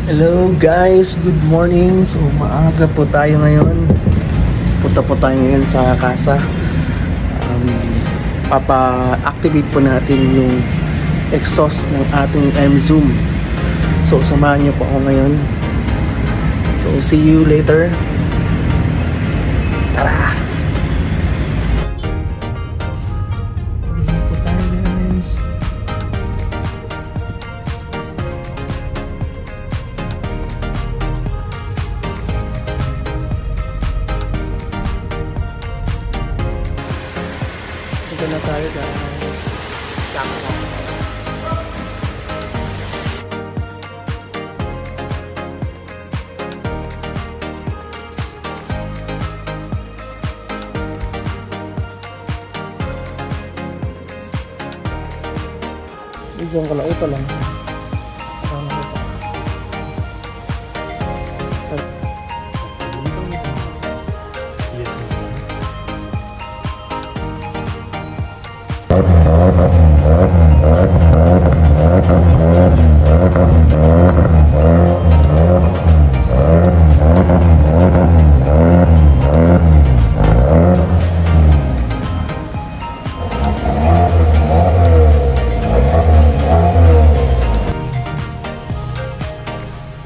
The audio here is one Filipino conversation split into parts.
Hello guys, good morning. So maaga po tayo ngayon. Punta po tayo ngayon sa casa. Papa-activate po natin yung exhaust ng ating M-Zoom. So samahan niyo po ako ngayon. So see you later. Tara! Ito na tayo guys. Bigyan ko lang ito lang.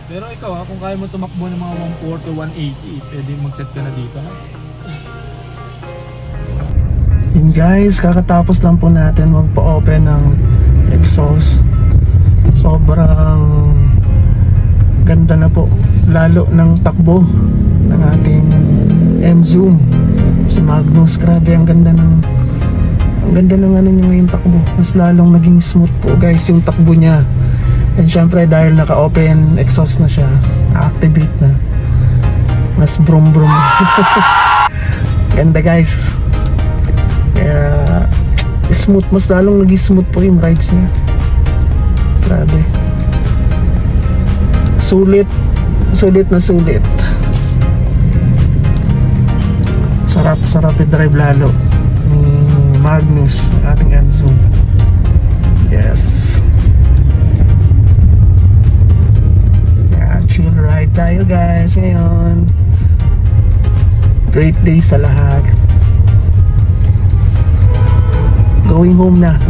Pero ikaw ha, kung kaya mo tumakbo ng mga 140 o 180, pwede mag-set ka na dito ha. Yun guys, kakatapos lang po natin magpa-open ng exhaust. Sobrang ganda na po, lalo ng takbo ng ating M-Zoom. Si Magnus, grabe ang ganda ng ano niya yung takbo. Mas lalong naging smooth po guys yung takbo niya. And syempre dahil naka-open exhaust na siya, activate na, mas brum brum. Ganda guys. Kaya smooth, mas lalong naging smooth po yung rides niya. Grabe. Sulit na sulit. Sarap i-drive lalo ni Magnus, ating M-Zoom. Yes. Chill ride tayo guys ngayon. Great day sa lahat. Going home na.